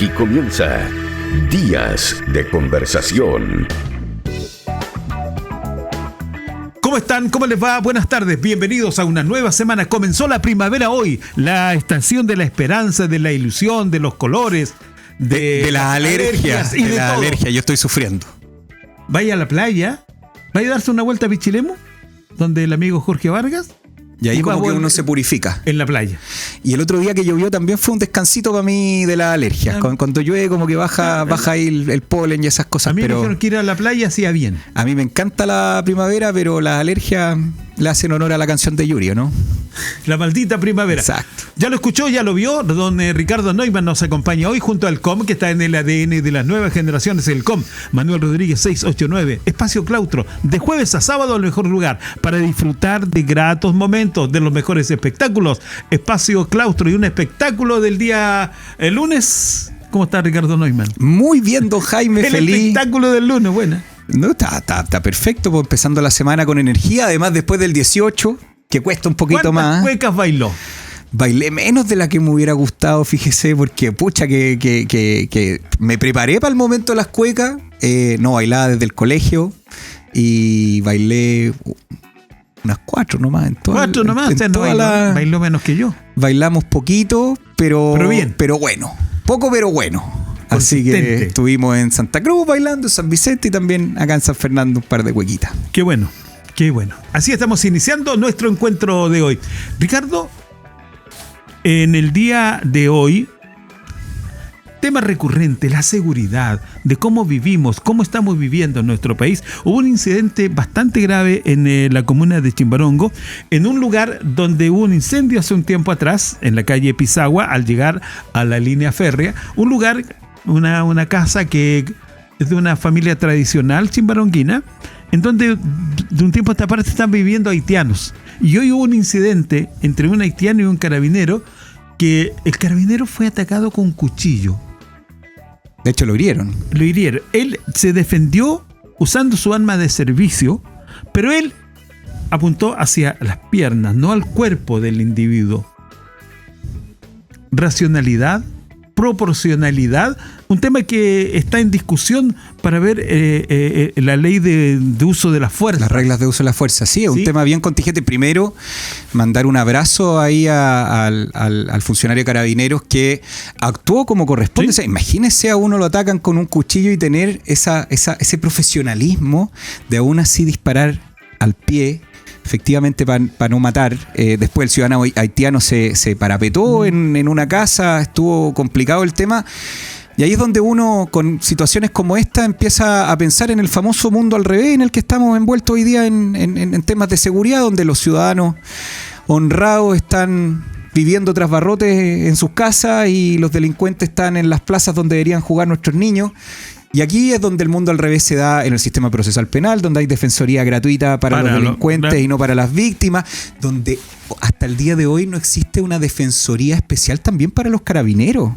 Aquí comienza Días de Conversación. ¿Cómo están? ¿Cómo les va? Buenas tardes, bienvenidos a una nueva semana. Comenzó la primavera hoy, la estación de la esperanza, de la ilusión, de los colores, de las alergias y de las todo. alergias. Yo estoy sufriendo. Vaya a la playa, vaya a darse una vuelta a Pichilemu, donde el amigo Jorge Vargas. Y ahí va como a que volver uno se purifica. en la playa. Y el otro día que llovió también fue un descansito para mí de las alergias. Cuando llueve como que baja ahí el polen y esas cosas. A mí me Pero dijeron que ir a la playa hacía bien. a mí me encanta la primavera, pero las alergias le hacen honor a la canción de Yuri, ¿no? La maldita primavera. Exacto. Ya lo escuchó, ya lo vio. Don Ricardo Neumann nos acompaña hoy junto al COM, que está en el ADN de las nuevas generaciones, el COM. Manuel Rodríguez 689. Espacio Claustro. De jueves a sábado, el mejor lugar para disfrutar de gratos momentos, de los mejores espectáculos. Espacio Claustro y un espectáculo del día el lunes. ¿Cómo está Ricardo Neumann? Muy bien, don Jaime, El feliz. espectáculo del lunes, buena. No, está perfecto, pues, empezando la semana con energía. Además, después del 18, que cuesta un poquito ¿Cuántas más. cuecas bailó? Bailé menos de la que me hubiera gustado, fíjese, porque pucha que me preparé para el momento de las cuecas. No, bailaba desde el colegio y bailé unas 4 nomás. Cuatro nomás, en o sea, no toda bailó menos que yo. Bailamos poquito, pero bien. Pero bueno. Poco, pero bueno. Así que Consistente. estuvimos en Santa Cruz bailando, en San Vicente y también acá en San Fernando un par de cuequitas. Qué bueno, qué bueno. Así estamos iniciando nuestro encuentro de hoy. Ricardo, en el día de hoy, tema recurrente, la seguridad, de cómo vivimos, cómo estamos viviendo en nuestro país. Hubo un incidente bastante grave en la comuna de Chimbarongo, en un lugar donde hubo un incendio hace un tiempo atrás, en la calle Pisagua, al llegar a la línea férrea. Un lugar, una casa que es de una familia tradicional chimbaronguina, en donde de un tiempo a esta parte están viviendo haitianos. Y hoy hubo un incidente entre un haitiano y un carabinero, que el carabinero fue atacado con un cuchillo. De hecho, lo hirieron. Lo hirieron. Él se defendió usando su arma de servicio, pero él apuntó hacia las piernas, no al cuerpo del individuo. Racionalidad, proporcionalidad, un tema que está en discusión para ver la ley de uso de la fuerza. Las reglas de uso de la fuerza, sí, es un Sí. tema bien contingente. Primero, mandar un abrazo ahí al funcionario de Carabineros que actuó como corresponde. Sí. O sea, imagínese a uno lo atacan con un cuchillo y tener ese profesionalismo de aún así disparar al pie, efectivamente para no matar. Después el ciudadano haitiano se parapetó en una casa, estuvo complicado el tema. Y ahí es donde uno, con situaciones como esta, empieza a pensar en el famoso mundo al revés en el que estamos envueltos hoy día en temas de seguridad, donde los ciudadanos honrados están viviendo tras barrotes en sus casas y los delincuentes están en las plazas donde deberían jugar nuestros niños. Y aquí es donde el mundo al revés se da en el sistema procesal penal, donde hay defensoría gratuita para los delincuentes y no para las víctimas, donde hasta el día de hoy no existe una defensoría especial también para los carabineros.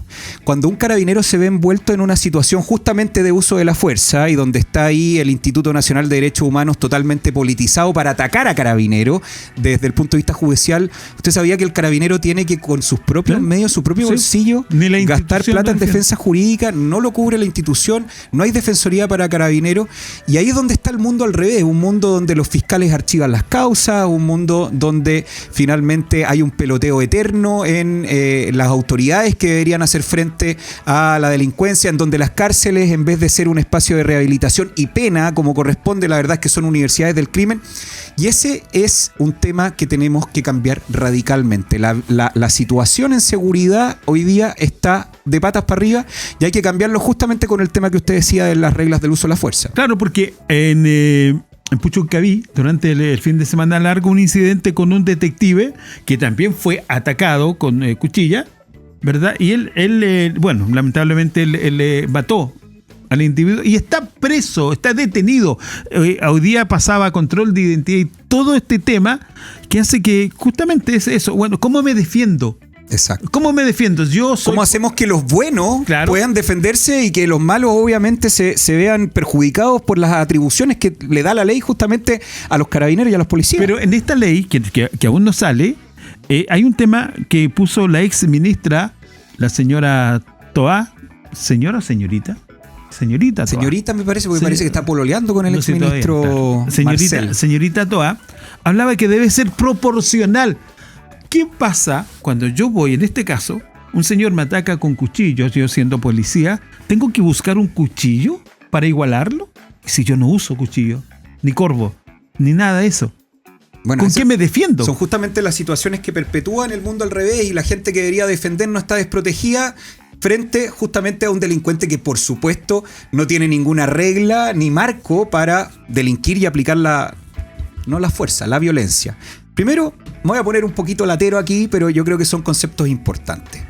Cuando un carabinero se ve envuelto en una situación justamente de uso de la fuerza y donde está ahí el Instituto Nacional de Derechos Humanos totalmente politizado para atacar a carabineros desde el punto de vista judicial, ¿usted sabía que el carabinero tiene que con sus propios medios, su propio bolsillo, Ni la gastar institución plata en lo defiende. defensa jurídica? No lo cubre la institución, no hay defensoría para carabineros, y ahí es donde está el mundo al revés, un mundo donde los fiscales archivan las causas, un mundo donde finalmente hay un peloteo eterno en las autoridades que deberían hacer frente a la delincuencia, en donde las cárceles, en vez de ser un espacio de rehabilitación y pena, como corresponde, la verdad es que son universidades del crimen. Y ese es un tema que tenemos que cambiar radicalmente. La situación en seguridad hoy día está de patas para arriba y hay que cambiarlo justamente con el tema que usted decía de las reglas del uso de la fuerza. Claro, porque en Puchuncaví, durante el fin de semana largo, un incidente con un detective que también fue atacado con cuchilla, ¿verdad? Y él bueno, lamentablemente él mató al individuo y está preso, está detenido. Hoy día pasaba control de identidad y todo este tema que hace que justamente es eso. Bueno, ¿cómo me defiendo? Exacto. ¿Cómo me defiendo? Yo soy... ¿Cómo hacemos que los buenos puedan defenderse y que los malos obviamente se vean perjudicados por las atribuciones que le da la ley justamente a los carabineros y a los policías? Pero en esta ley, que aún no sale, hay un tema que puso la ex ministra, la señora Toá, señora o señorita. Señorita Toa. Señorita me parece, porque parece que está pololeando con el No sé exministro todavía, claro. Marcel. Señorita Toa hablaba que debe ser proporcional. ¿Qué pasa cuando yo voy, en este caso, un señor me ataca con cuchillos, yo siendo policía, tengo que buscar un cuchillo para igualarlo? Si yo no uso cuchillo, ni corvo, ni nada de eso. Bueno, ¿Con qué me defiendo? Son justamente las situaciones que perpetúan el mundo al revés y la gente que debería defender no está desprotegida frente justamente a un delincuente que por supuesto no tiene ninguna regla ni marco para delinquir y aplicar no la fuerza, la violencia. Primero, me voy a poner un poquito latero aquí, pero yo creo que son conceptos importantes.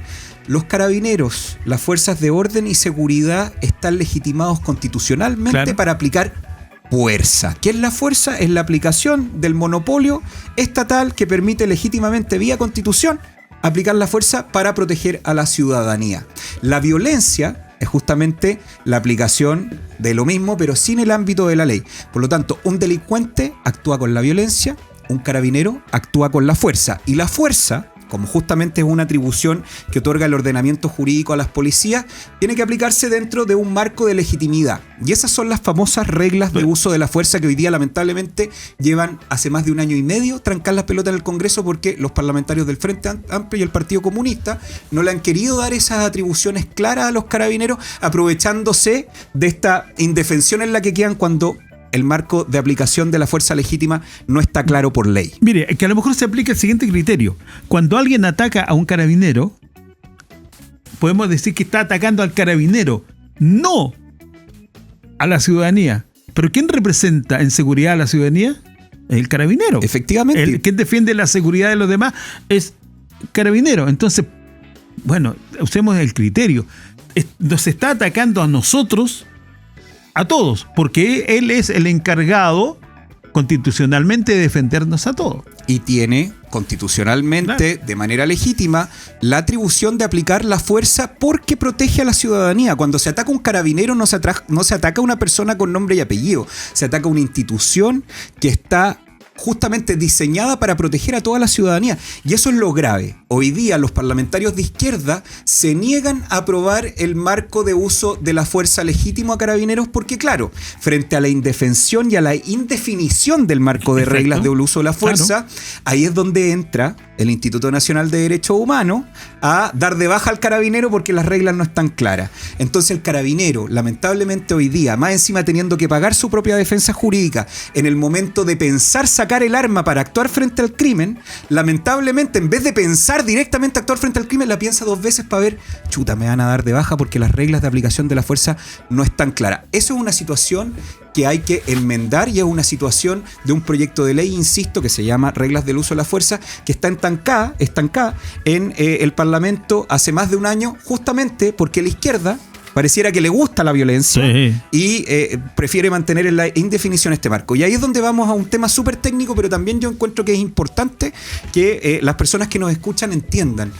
Los carabineros, las fuerzas de orden y seguridad están legitimados constitucionalmente, claro, para aplicar fuerza. ¿Qué es la fuerza? Es la aplicación del monopolio estatal que permite legítimamente vía constitución aplicar la fuerza para proteger a la ciudadanía. La violencia es justamente la aplicación de lo mismo, pero sin el ámbito de la ley. Por lo tanto, un delincuente actúa con la violencia, un carabinero actúa con la fuerza. Y la fuerza, como justamente es una atribución que otorga el ordenamiento jurídico a las policías, tiene que aplicarse dentro de un marco de legitimidad. Y esas son las famosas reglas de uso de la fuerza que hoy día lamentablemente llevan hace más de 1 año y medio trancar las pelotas en el Congreso porque los parlamentarios del Frente Amplio y el Partido Comunista no le han querido dar esas atribuciones claras a los carabineros, aprovechándose de esta indefensión en la que quedan cuando el marco de aplicación de la fuerza legítima no está claro por ley. Mire, que a lo mejor se aplica el siguiente criterio. Cuando alguien ataca a un carabinero, podemos decir que está atacando al carabinero, no a la ciudadanía. ¿Pero quién representa en seguridad a la ciudadanía? El carabinero. Efectivamente. Quien defiende la seguridad de los demás es carabinero. Entonces, bueno, usemos el criterio. Nos está atacando a nosotros, a todos, porque él es el encargado constitucionalmente de defendernos a todos. Y tiene constitucionalmente, claro, de manera legítima, la atribución de aplicar la fuerza porque protege a la ciudadanía. Cuando se ataca un carabinero no se ataca a una persona con nombre y apellido, se ataca a una institución que está justamente diseñada para proteger a toda la ciudadanía. Y eso es lo grave. Hoy día los parlamentarios de izquierda se niegan a aprobar el marco de uso de la fuerza legítimo a carabineros porque, claro, frente a la indefensión y a la indefinición del marco de reglas del uso de la fuerza, claro, ahí es donde entra el Instituto Nacional de Derechos Humanos a dar de baja al carabinero porque las reglas no están claras. Entonces el carabinero, lamentablemente hoy día, más encima teniendo que pagar su propia defensa jurídica, en el momento de pensar sacar el arma para actuar frente al crimen, lamentablemente en vez de pensar directamente actuar frente al crimen, la piensa 2 veces para ver, chuta, me van a dar de baja porque las reglas de aplicación de la fuerza no están claras. Eso es una situación que hay que enmendar y es una situación de un proyecto de ley, insisto, que se llama Reglas del Uso de la Fuerza, que está estancada en el Parlamento hace más de 1 año, justamente porque la izquierda pareciera que le gusta la violencia, sí, y prefiere mantener en la indefinición este marco. Y ahí es donde vamos a un tema súper técnico, pero también yo encuentro que es importante que las personas que nos escuchan entiendan.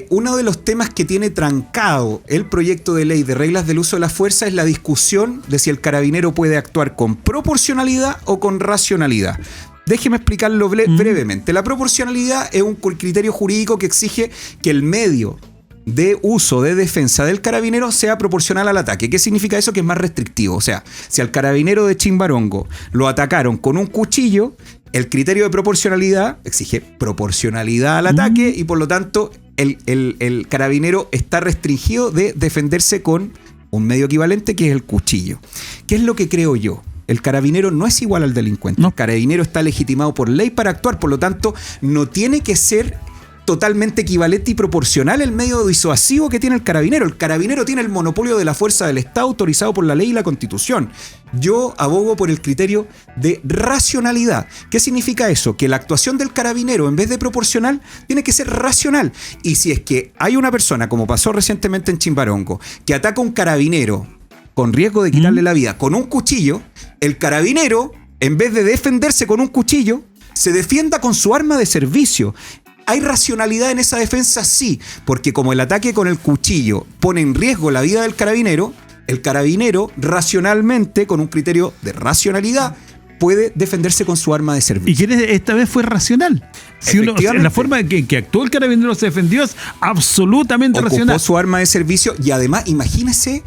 Uno de los temas que tiene trancado el proyecto de ley de reglas del uso de la fuerza es la discusión de si el carabinero puede actuar con proporcionalidad o con racionalidad. Déjeme explicarlo brevemente. La proporcionalidad es un criterio jurídico que exige que el medio de uso de defensa del carabinero sea proporcional al ataque. ¿Qué significa eso? Que es más restrictivo. O sea, si al carabinero de Chimbarongo lo atacaron con un cuchillo, el criterio de proporcionalidad exige proporcionalidad al ataque y por lo tanto el carabinero está restringido de defenderse con un medio equivalente que es el cuchillo. ¿Qué es lo que creo yo? El carabinero no es igual al delincuente. No. El carabinero está legitimado por ley para actuar, por lo tanto no tiene que ser totalmente equivalente y proporcional el medio disuasivo que tiene el carabinero. El carabinero tiene el monopolio de la fuerza del Estado autorizado por la ley y la Constitución. Yo abogo por el criterio de racionalidad. ¿Qué significa eso? Que la actuación del carabinero, en vez de proporcional, tiene que ser racional. Y si es que hay una persona, como pasó recientemente en Chimbarongo, que ataca a un carabinero con riesgo de quitarle la vida con un cuchillo, el carabinero, en vez de defenderse con un cuchillo, se defienda con su arma de servicio. ¿Hay racionalidad en esa defensa? Sí, porque como el ataque con el cuchillo pone en riesgo la vida del carabinero, el carabinero racionalmente, con un criterio de racionalidad, puede defenderse con su arma de servicio. Y que esta vez fue racional. Si uno, o sea, la forma en que actuó el carabinero se defendió es absolutamente racional. Ocupó su arma de servicio y además, imagínese,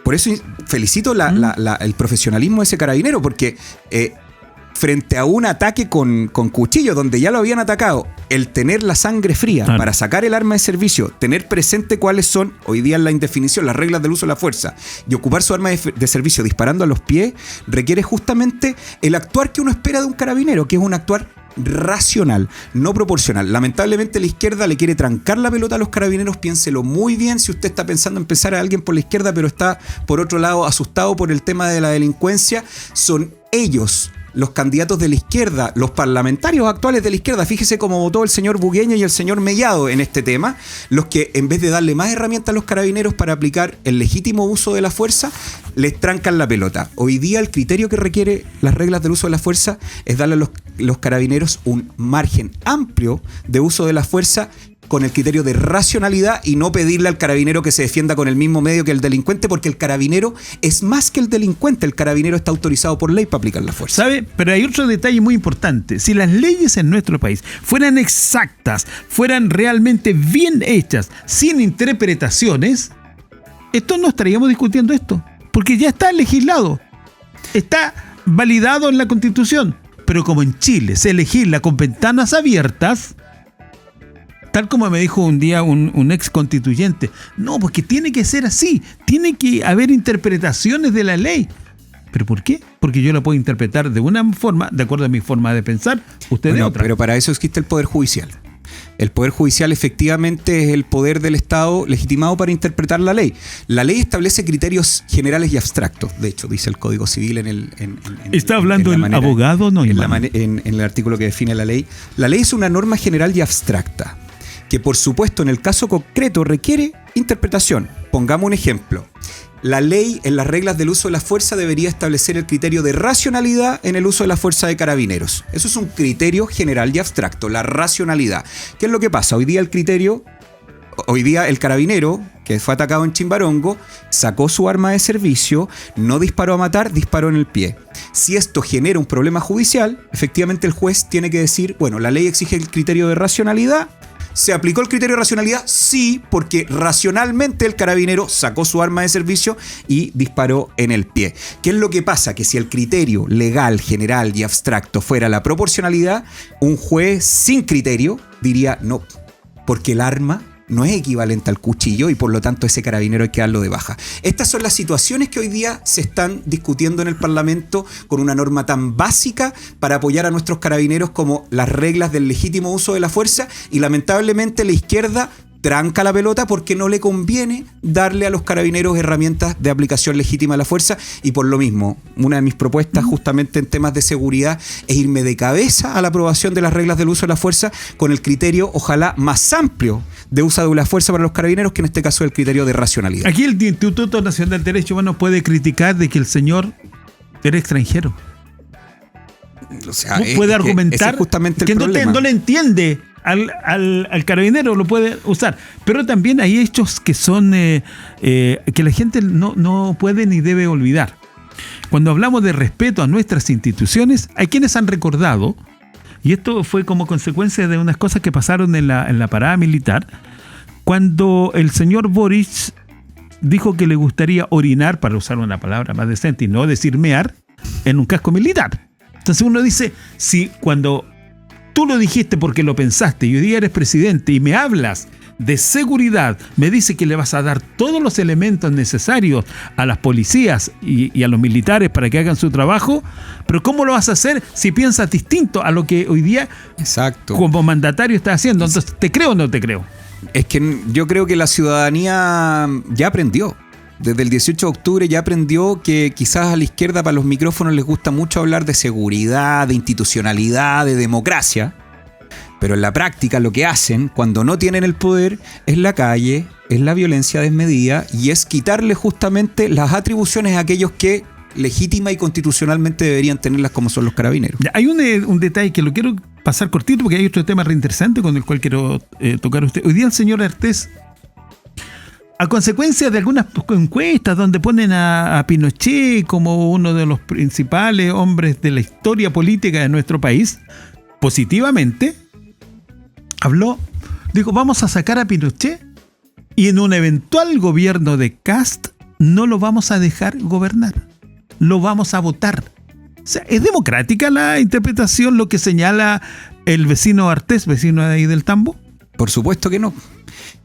por eso felicito el profesionalismo de ese carabinero, porque frente a un ataque con cuchillo donde ya lo habían atacado, el tener la sangre fría para sacar el arma de servicio, tener presente cuáles son, hoy día en la indefinición, las reglas del uso de la fuerza, y ocupar su arma de servicio disparando a los pies, requiere justamente el actuar que uno espera de un carabinero, que es un actuar racional, no proporcional. Lamentablemente la izquierda le quiere trancar la pelota a los carabineros. Piénselo muy bien si usted está pensando en empezar a alguien por la izquierda, pero está por otro lado asustado por el tema de la delincuencia. Son ellos, los candidatos de la izquierda, los parlamentarios actuales de la izquierda, fíjese cómo votó el señor Bugueño y el señor Mellado en este tema, los que en vez de darle más herramientas a los carabineros para aplicar el legítimo uso de la fuerza, les trancan la pelota. Hoy día el criterio que requiere las reglas del uso de la fuerza es darle a los carabineros un margen amplio de uso de la fuerza con el criterio de racionalidad y no pedirle al carabinero que se defienda con el mismo medio que el delincuente, porque el carabinero es más que el delincuente. El carabinero está autorizado por ley para aplicar la fuerza. ¿Sabe? Pero hay otro detalle muy importante. Si las leyes en nuestro país fueran exactas, fueran realmente bien hechas, sin interpretaciones, no estaríamos discutiendo esto, porque ya está legislado, está validado en la Constitución. Pero como en Chile se legisla con ventanas abiertas, tal como me dijo un día un ex constituyente, no, porque tiene que ser así, tiene que haber interpretaciones de la ley. ¿Pero por qué? Porque yo la puedo interpretar de una forma, de acuerdo a mi forma de pensar, usted de otra. Pero para eso existe el Poder Judicial. El Poder Judicial efectivamente es el poder del Estado legitimado para interpretar la ley. La ley establece criterios generales y abstractos. De hecho, dice el Código Civil ¿Está hablando el abogado? No, en el artículo que define la ley. La ley es una norma general y abstracta, que por supuesto en el caso concreto requiere interpretación. Pongamos un ejemplo. La ley en las reglas del uso de la fuerza debería establecer el criterio de racionalidad en el uso de la fuerza de carabineros. Eso es un criterio general y abstracto, la racionalidad. ¿Qué es lo que pasa? Hoy día el carabinero que fue atacado en Chimbarongo sacó su arma de servicio, no disparó a matar, disparó en el pie. Si esto genera un problema judicial, efectivamente el juez tiene que decir, bueno, la ley exige el criterio de racionalidad. ¿Se aplicó el criterio de racionalidad? Sí, porque racionalmente el carabinero sacó su arma de servicio y disparó en el pie. ¿Qué es lo que pasa? Que si el criterio legal, general y abstracto fuera la proporcionalidad, un juez sin criterio diría no, porque el arma no es equivalente al cuchillo y por lo tanto ese carabinero hay que darlo de baja. Estas son las situaciones que hoy día se están discutiendo en el Parlamento con una norma tan básica para apoyar a nuestros carabineros como las reglas del legítimo uso de la fuerza, y lamentablemente la izquierda tranca la pelota porque no le conviene darle a los carabineros herramientas de aplicación legítima de la fuerza. Y por lo mismo, una de mis propuestas justamente en temas de seguridad es irme de cabeza a la aprobación de las reglas del uso de la fuerza con el criterio, ojalá, más amplio de uso de la fuerza para los carabineros, que en este caso es el criterio de racionalidad. Aquí el Instituto Nacional de Derechos Humanos puede criticar de que el señor era extranjero. O sea, puede argumentar justamente que el problema. No le entiende al carabinero, lo puede usar. Pero también hay hechos que son que la gente no puede ni debe olvidar. Cuando hablamos de respeto a nuestras instituciones, hay quienes han recordado, y esto fue como consecuencia de unas cosas que pasaron en la parada militar, cuando el señor Boric dijo que le gustaría orinar, para usar una palabra más decente y no decir mear, en un casco militar. Entonces uno dice, si cuando tú lo dijiste porque lo pensaste y hoy día eres presidente y me hablas de seguridad, me dice que le vas a dar todos los elementos necesarios a las policías y a los militares para que hagan su trabajo, pero ¿cómo lo vas a hacer si piensas distinto a lo que hoy día como mandatario estás haciendo? Entonces, ¿te creo o no te creo? Es que yo creo que la ciudadanía ya aprendió. Desde el 18 de octubre ya aprendió que quizás a la izquierda para los micrófonos les gusta mucho hablar de seguridad, de institucionalidad, de democracia, pero en la práctica lo que hacen cuando no tienen el poder es la calle, es la violencia desmedida y es quitarle justamente las atribuciones a aquellos que legítima y constitucionalmente deberían tenerlas, como son los carabineros. Hay un detalle que lo quiero pasar cortito porque hay otro tema reinteresante con el cual quiero tocar a usted. Hoy día el señor Artés a consecuencia de algunas encuestas donde ponen a Pinochet como uno de los principales hombres de la historia política de nuestro país, positivamente, dijo, vamos a sacar a Pinochet y en un eventual gobierno de Kast no lo vamos a dejar gobernar, lo vamos a votar. O sea, es democrática la interpretación, lo que señala el vecino Artés, vecino de ahí del Tambo. Por supuesto que no.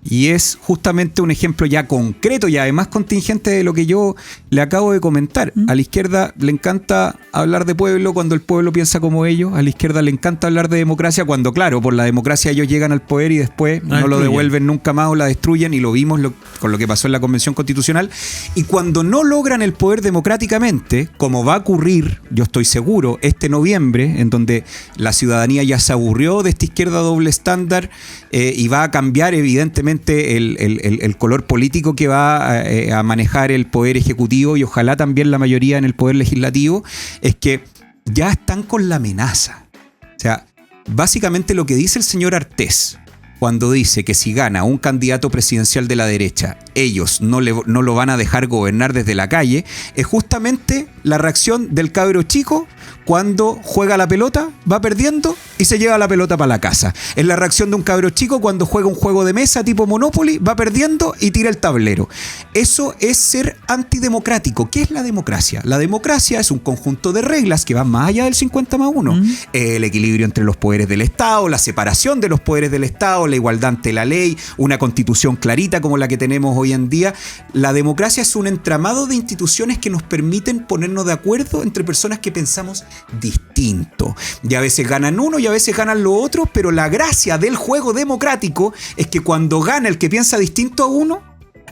Y es justamente un ejemplo ya concreto y además contingente de lo que yo le acabo de comentar. A la izquierda le encanta hablar de pueblo cuando el pueblo piensa como ellos. A la izquierda le encanta hablar de democracia cuando, claro, por la democracia ellos llegan al poder y después no lo devuelven nunca más o la destruyen, y lo vimos con lo que pasó en la Convención Constitucional. Y cuando no logran el poder democráticamente, como va a ocurrir, yo estoy seguro, este noviembre, en donde la ciudadanía ya se aburrió de esta izquierda doble estándar y va a cambiar evidentemente el color político que va a manejar el poder ejecutivo y ojalá también la mayoría en el poder legislativo, es que ya están con la amenaza. O sea, básicamente lo que dice el señor Artés cuando dice que si gana un candidato presidencial de la derecha, ellos no lo van a dejar gobernar desde la calle, es justamente la reacción del cabro chico cuando juega la pelota, va perdiendo y se lleva la pelota para la casa. Es la reacción de un cabro chico cuando juega un juego de mesa tipo Monopoly, va perdiendo y tira el tablero. Eso es ser antidemocrático. ¿Qué es la democracia? La democracia es un conjunto de reglas que van más allá del 50+1. El equilibrio entre los poderes del Estado, la separación de los poderes del Estado, la igualdad ante la ley, una constitución clarita como la que tenemos hoy en día. La democracia es un entramado de instituciones que nos permiten ponernos de acuerdo entre personas que pensamos distinto. Y a veces ganan uno y a veces ganan los otros, pero la gracia del juego democrático es que cuando gana el que piensa distinto a uno,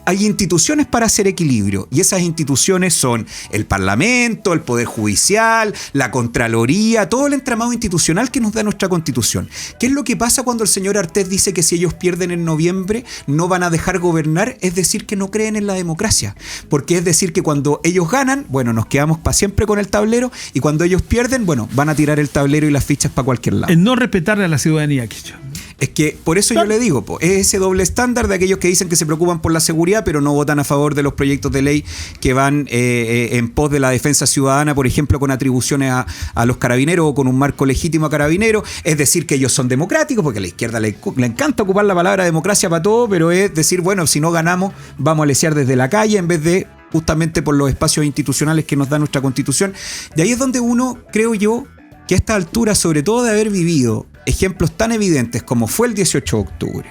hay instituciones para hacer equilibrio, y esas instituciones son el Parlamento, el Poder Judicial, la Contraloría, todo el entramado institucional que nos da nuestra Constitución. ¿Qué es lo que pasa cuando el señor Artés dice que si ellos pierden en noviembre no van a dejar gobernar? Es decir, que no creen en la democracia, porque es decir que cuando ellos ganan, bueno, nos quedamos para siempre con el tablero, y cuando ellos pierden, bueno, van a tirar el tablero y las fichas para cualquier lado. Es no respetarle a la ciudadanía, Quicho. Es que por eso yo le digo, es ese doble estándar de aquellos que dicen que se preocupan por la seguridad, pero no votan a favor de los proyectos de ley que van en pos de la defensa ciudadana, por ejemplo, con atribuciones a los carabineros o con un marco legítimo a carabineros. Es decir, que ellos son democráticos, porque a la izquierda le encanta ocupar la palabra democracia para todo, pero es decir, bueno, si no ganamos, vamos a lesear desde la calle en vez de justamente por los espacios institucionales que nos da nuestra Constitución. De ahí es donde uno, creo yo, que a esta altura, sobre todo de haber vivido ejemplos tan evidentes como fue el 18 de octubre,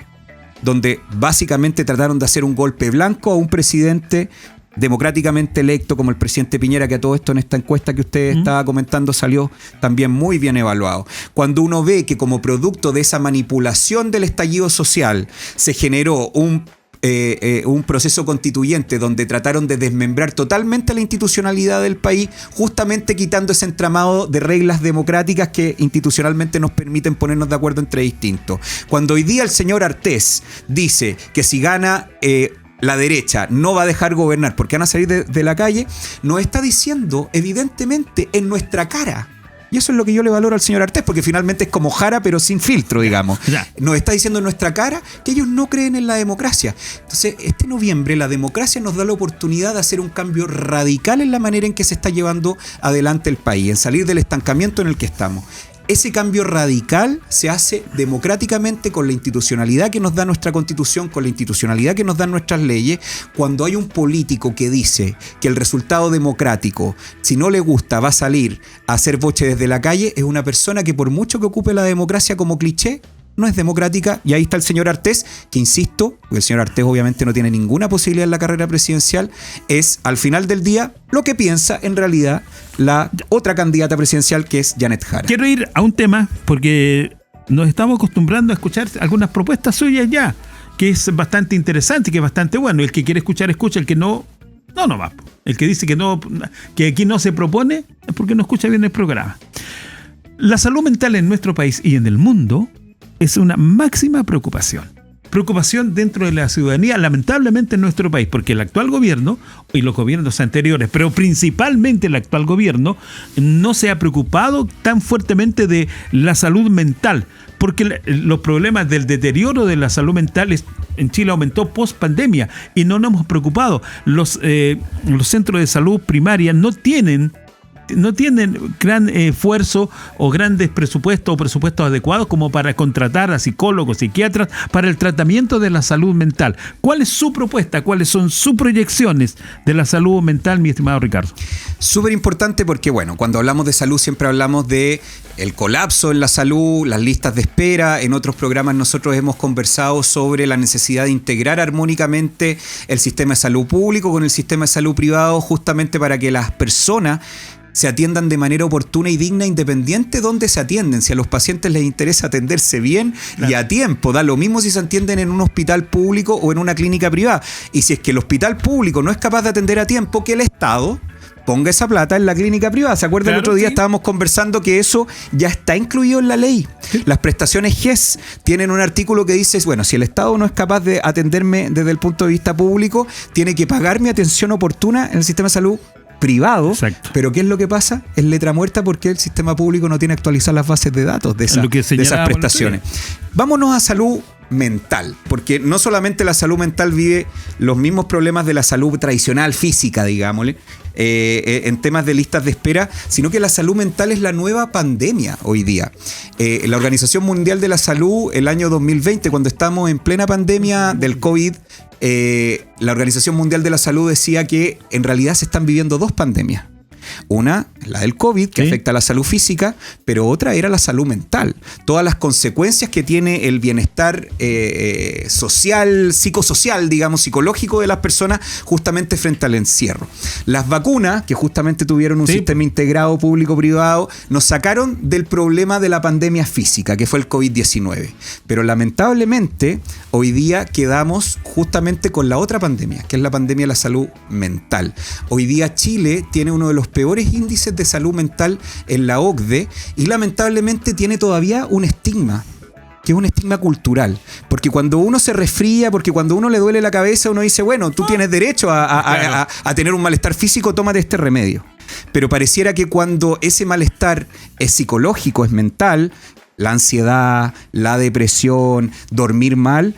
donde básicamente trataron de hacer un golpe blanco a un presidente democráticamente electo como el presidente Piñera, que a todo esto en esta encuesta que usted estaba comentando salió también muy bien evaluado. Cuando uno ve que como producto de esa manipulación del estallido social se generó un proceso constituyente donde trataron de desmembrar totalmente la institucionalidad del país, justamente quitando ese entramado de reglas democráticas que institucionalmente nos permiten ponernos de acuerdo entre distintos. Cuando hoy día el señor Artés dice que si gana la derecha no va a dejar gobernar porque van a salir de la calle, nos está diciendo evidentemente en nuestra cara. Y eso es lo que yo le valoro al señor Artés, porque finalmente es como Jara, pero sin filtro, digamos. Nos está diciendo en nuestra cara que ellos no creen en la democracia. Entonces, este noviembre la democracia nos da la oportunidad de hacer un cambio radical en la manera en que se está llevando adelante el país, en salir del estancamiento en el que estamos. Ese cambio radical se hace democráticamente con la institucionalidad que nos da nuestra Constitución, con la institucionalidad que nos dan nuestras leyes. Cuando hay un político que dice que el resultado democrático, si no le gusta, va a salir a hacer boche desde la calle, es una persona que por mucho que ocupe la democracia como cliché, no es democrática. Y ahí está el señor Artés, que insisto, porque el señor Artés obviamente no tiene ninguna posibilidad en la carrera presidencial, es al final del día lo que piensa en realidad la otra candidata presidencial, que es Janet Jara. Quiero ir a un tema porque nos estamos acostumbrando a escuchar algunas propuestas suyas ya, que es bastante interesante, que es bastante bueno. El que quiere escuchar, escucha. El que no va. El que dice que no, que aquí no se propone, es porque no escucha bien el programa. La salud mental en nuestro país y en el mundo es una máxima preocupación. preocupación dentro de la ciudadanía, lamentablemente en nuestro país, porque el actual gobierno y los gobiernos anteriores, pero principalmente el actual gobierno, no se ha preocupado tan fuertemente de la salud mental, porque los problemas del deterioro de la salud mental en Chile aumentó post pandemia y no nos hemos preocupado. Los centros de salud primaria no tienen gran esfuerzo o grandes presupuestos o presupuestos adecuados como para contratar a psicólogos, psiquiatras para el tratamiento de la salud mental. ¿Cuál es su propuesta? ¿Cuáles son sus proyecciones de la salud mental, mi estimado Ricardo? Súper importante porque, bueno, cuando hablamos de salud siempre hablamos de el colapso en la salud, las listas de espera. En otros programas nosotros hemos conversado sobre la necesidad de integrar armónicamente el sistema de salud público con el sistema de salud privado, justamente para que las personas se atiendan de manera oportuna y digna, independiente donde se atienden. Si a los pacientes les interesa atenderse bien, claro, y a tiempo, da lo mismo si se atienden en un hospital público o en una clínica privada. Y si es que el hospital público no es capaz de atender a tiempo, que el Estado ponga esa plata en la clínica privada. ¿Se acuerdan? Claro, el otro día estábamos conversando que eso ya está incluido en la ley. Sí. Las prestaciones GES tienen un artículo que dice, bueno, si el Estado no es capaz de atenderme desde el punto de vista público, tiene que pagar mi atención oportuna en el sistema de salud privado. Exacto. Pero ¿qué es lo que pasa? Es letra muerta porque el sistema público no tiene actualizadas las bases de datos de esas prestaciones. Vámonos a salud mental, porque no solamente la salud mental vive los mismos problemas de la salud tradicional, física, digámosle, en temas de listas de espera, sino que la salud mental es la nueva pandemia hoy día. La Organización Mundial de la Salud, el año 2020, cuando estamos en plena pandemia del COVID, la Organización Mundial de la Salud decía que en realidad se están viviendo dos pandemias. Una, la del COVID, que afecta a la salud física, pero otra era la salud mental. Todas las consecuencias que tiene el bienestar social, psicosocial, digamos, psicológico de las personas justamente frente al encierro. Las vacunas, que justamente tuvieron un sistema integrado público-privado, nos sacaron del problema de la pandemia física, que fue el COVID-19. Pero lamentablemente, hoy día quedamos justamente con la otra pandemia, que es la pandemia de la salud mental. Hoy día Chile tiene uno de los peores índices de salud mental en la OCDE y lamentablemente tiene todavía un estigma, que es un estigma cultural, porque cuando uno se resfría, porque cuando uno le duele la cabeza, uno dice, bueno, tú tienes derecho a tener un malestar físico, tómate este remedio. Pero pareciera que cuando ese malestar es psicológico, es mental, la ansiedad, la depresión, dormir mal,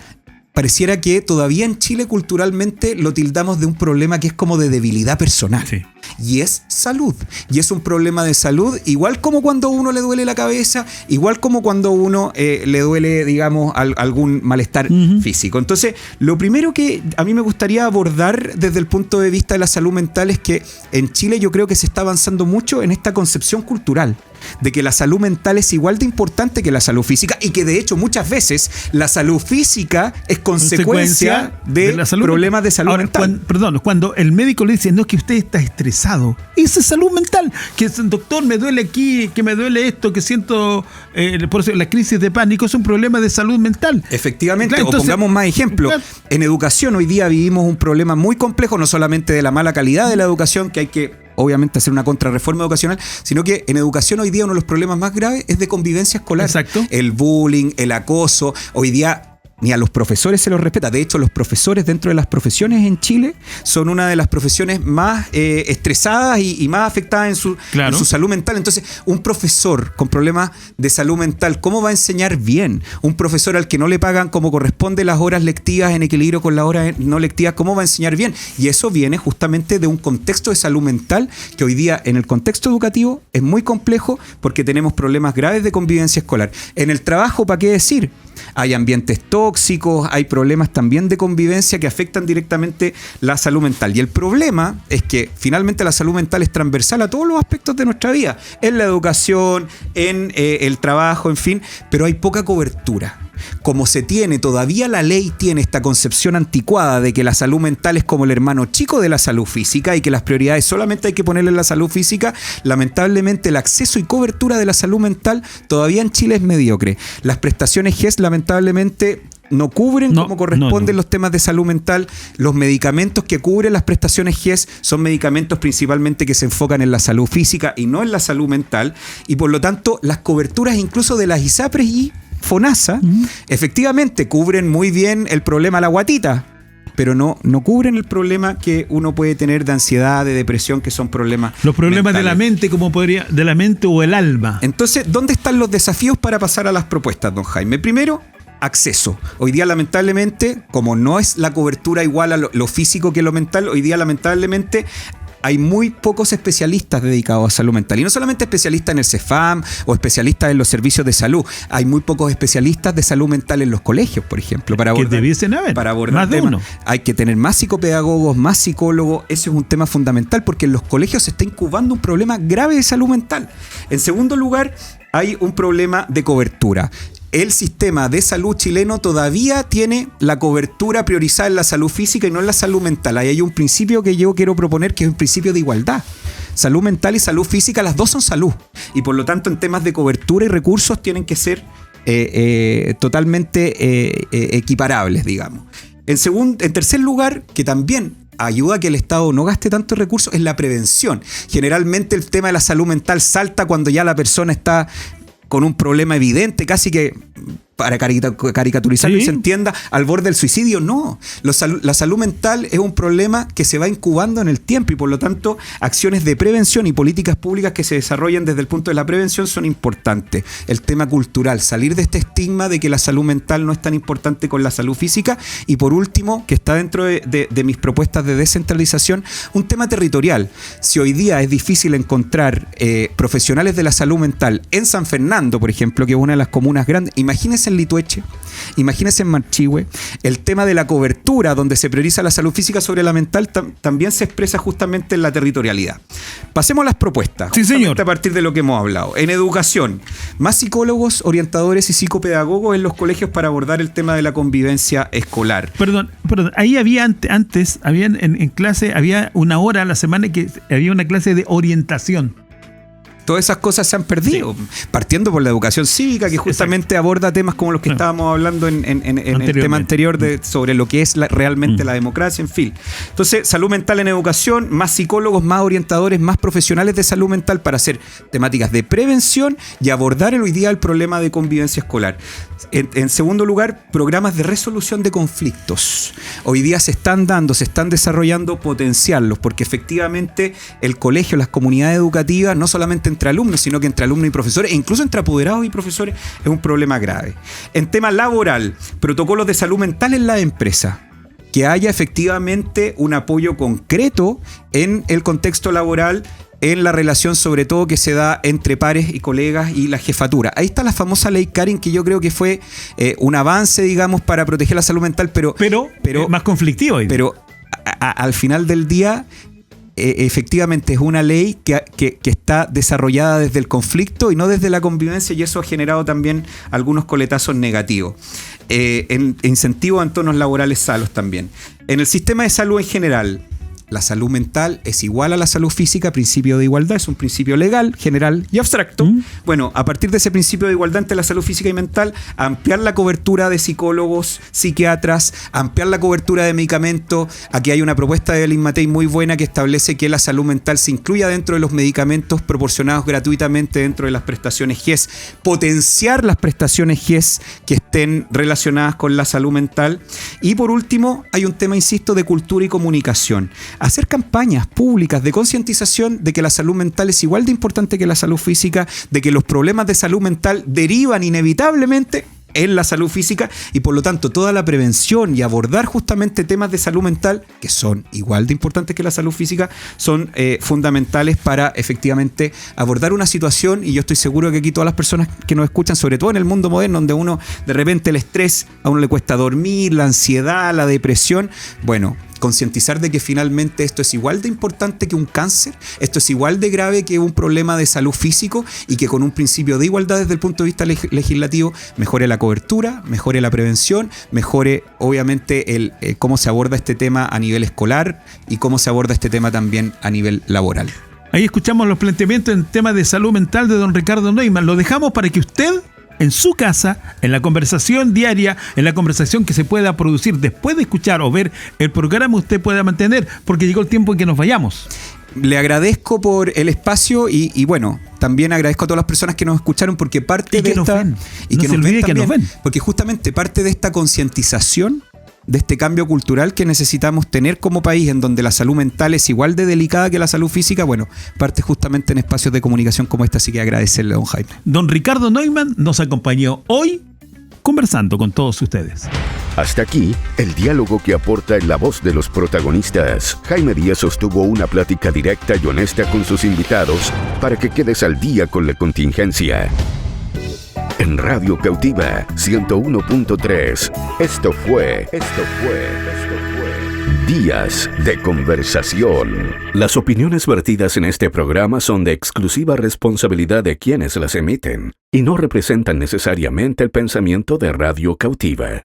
pareciera que todavía en Chile culturalmente lo tildamos de un problema que es como de debilidad personal. Sí. Y es salud. Y es un problema de salud, igual como cuando a uno le duele la cabeza, igual como cuando a uno le duele, digamos, algún malestar físico. Entonces, lo primero que a mí me gustaría abordar desde el punto de vista de la salud mental es que en Chile yo creo que se está avanzando mucho en esta concepción cultural de que la salud mental es igual de importante que la salud física y que de hecho muchas veces la salud física es consecuencia de problemas de salud mental. Cuando el médico le dice, no, es que usted está estresado, esa es salud mental, que doctor, me duele aquí, que me duele esto, que siento, por eso la crisis de pánico es un problema de salud mental. Efectivamente, claro, entonces, o pongamos más ejemplos. Claro. En educación hoy día vivimos un problema muy complejo, no solamente de la mala calidad de la educación, que hay que obviamente hacer una contrarreforma educacional, sino que en educación hoy día uno de los problemas más graves es de convivencia escolar. Exacto. El bullying, el acoso. Hoy día ni a los profesores se los respeta. De hecho, los profesores dentro de las profesiones en Chile son una de las profesiones más estresadas y más afectadas en su salud mental. Entonces, un profesor con problemas de salud mental, ¿cómo va a enseñar bien? Un profesor al que no le pagan como corresponde las horas lectivas en equilibrio con las horas no lectivas, ¿cómo va a enseñar bien? Y eso viene justamente de un contexto de salud mental que hoy día en el contexto educativo es muy complejo porque tenemos problemas graves de convivencia escolar. En el trabajo, ¿para qué decir? Hay ambientes tóxicos, hay problemas también de convivencia que afectan directamente la salud mental. Y el problema es que finalmente la salud mental es transversal a todos los aspectos de nuestra vida, en la educación, en el trabajo, en fin, pero hay poca cobertura. Como todavía la ley tiene esta concepción anticuada de que la salud mental es como el hermano chico de la salud física y que las prioridades solamente hay que ponerle en la salud física, lamentablemente el acceso y cobertura de la salud mental todavía en Chile es mediocre. Las prestaciones GES lamentablemente no cubren como corresponden los temas de salud mental. Los medicamentos que cubren las prestaciones GES son medicamentos principalmente que se enfocan en la salud física y no en la salud mental, y por lo tanto las coberturas incluso de las ISAPRES y FONASA, efectivamente cubren muy bien el problema de la guatita, pero no cubren el problema que uno puede tener de ansiedad, de depresión, que son problemas Los problemas mentales. de la mente, de la mente o el alma. Entonces, ¿dónde están los desafíos para pasar a las propuestas, don Jaime? Primero, acceso. Hoy día, lamentablemente, como no es la cobertura igual a lo físico que lo mental, hoy día, lamentablemente, hay muy pocos especialistas dedicados a salud mental. Y no solamente especialistas en el CEFAM o especialistas en los servicios de salud. Hay muy pocos especialistas de salud mental en los colegios, por ejemplo. Que debiesen haber. Para abordar más de temas. uno. Hay que tener más psicopedagogos, más psicólogos. Eso es un tema fundamental porque en los colegios se está incubando un problema grave de salud mental. En segundo lugar, hay un problema de cobertura. El sistema de salud chileno todavía tiene la cobertura priorizada en la salud física y no en la salud mental. Ahí hay un principio que yo quiero proponer, que es un principio de igualdad. Salud mental y salud física, las dos son salud. Y por lo tanto, en temas de cobertura y recursos tienen que ser totalmente equiparables, digamos. En tercer lugar, que también ayuda a que el Estado no gaste tantos recursos, es la prevención. Generalmente el tema de la salud mental salta cuando ya la persona está con un problema evidente, casi que, para caricaturizarlo y se entienda, al borde del suicidio. No, la salud mental es un problema que se va incubando en el tiempo y por lo tanto acciones de prevención y políticas públicas que se desarrollan desde el punto de la prevención son importantes. El tema cultural, salir de este estigma de que la salud mental no es tan importante con la salud física. Y por último, que está dentro de mis propuestas de descentralización, un tema territorial. Si hoy día es difícil encontrar profesionales de la salud mental en San Fernando, por ejemplo, que es una de las comunas grandes, imagínense en Litueche, imagínense en Manchihue, el tema de la cobertura, donde se prioriza la salud física sobre la mental, también se expresa justamente en la territorialidad. Pasemos a las propuestas, sí, señor. A partir de lo que hemos hablado. En educación, más psicólogos, orientadores y psicopedagogos en los colegios para abordar el tema de la convivencia escolar. Perdón, ahí había antes había en clase, había una hora a la semana que había una clase de orientación. Todas esas cosas se han perdido, partiendo por la educación cívica, que justamente aborda temas como los que estábamos hablando en el tema anterior sobre lo que es realmente la democracia, en fin. Entonces, salud mental en educación, más psicólogos, más orientadores, más profesionales de salud mental para hacer temáticas de prevención y abordar hoy día el problema de convivencia escolar. En segundo lugar, programas de resolución de conflictos. Hoy día se están desarrollando, potenciarlos, porque efectivamente el colegio, las comunidades educativas, no solamente entre alumnos, sino que entre alumnos y profesores, e incluso entre apoderados y profesores, es un problema grave. En tema laboral, protocolos de salud mental en la empresa. Que haya efectivamente un apoyo concreto en el contexto laboral, en la relación sobre todo que se da entre pares y colegas y la jefatura. Ahí está la famosa ley Karen, que yo creo que fue un avance, digamos, para proteger la salud mental, pero más conflictivo. Pero al final del día, efectivamente es una ley que está desarrollada desde el conflicto y no desde la convivencia, y eso ha generado también algunos coletazos negativos. En incentivos en entornos laborales sanos también. En el sistema de salud en general, la salud mental es igual a la salud física, principio de igualdad, es un principio legal, general y abstracto. Bueno, a partir de ese principio de igualdad entre la salud física y mental, ampliar la cobertura de psicólogos, psiquiatras, ampliar la cobertura de medicamentos. Aquí hay una propuesta de Elin Matei muy buena que establece que la salud mental se incluya dentro de los medicamentos proporcionados gratuitamente dentro de las prestaciones GES. Potenciar las prestaciones GES que estén relacionadas con la salud mental. Y por último, hay un tema, insisto, de cultura y comunicación. Hacer campañas públicas de concientización de que la salud mental es igual de importante que la salud física, de que los problemas de salud mental derivan inevitablemente en la salud física y por lo tanto toda la prevención y abordar justamente temas de salud mental que son igual de importantes que la salud física son fundamentales para efectivamente abordar una situación. Y yo estoy seguro que aquí todas las personas que nos escuchan, sobre todo en el mundo moderno donde uno de repente el estrés a uno le cuesta dormir, la ansiedad, la depresión, bueno, concientizar de que finalmente esto es igual de importante que un cáncer, esto es igual de grave que un problema de salud físico y que con un principio de igualdad desde el punto de vista legislativo mejore la cobertura, mejore la prevención, mejore obviamente cómo se aborda este tema a nivel escolar y cómo se aborda este tema también a nivel laboral. Ahí escuchamos los planteamientos en temas de salud mental de don Ricardo Neumann. Lo dejamos para que usted, en su casa, en la conversación diaria, en la conversación que se pueda producir después de escuchar o ver el programa, usted pueda mantener, porque llegó el tiempo en que nos vayamos. le agradezco por el espacio y bueno, también agradezco a todas las personas que nos escucharon porque parte Y que de nos esta... ven. Y No que se nos olvide ven que nos también, ven. porque justamente parte de esta concientización, de este cambio cultural que necesitamos tener como país, en donde la salud mental es igual de delicada que la salud física, bueno, parte justamente en espacios de comunicación como este, así que agradecerle a don Jaime. Don Ricardo Neumann nos acompañó hoy conversando con todos ustedes. Hasta aquí, el diálogo que aporta en la voz de los protagonistas. Jaime Díaz sostuvo una plática directa y honesta con sus invitados para que quedes al día con la contingencia. En Radio Cautiva 101.3, esto fue Días de Conversación. Las opiniones vertidas en este programa son de exclusiva responsabilidad de quienes las emiten y no representan necesariamente el pensamiento de Radio Cautiva.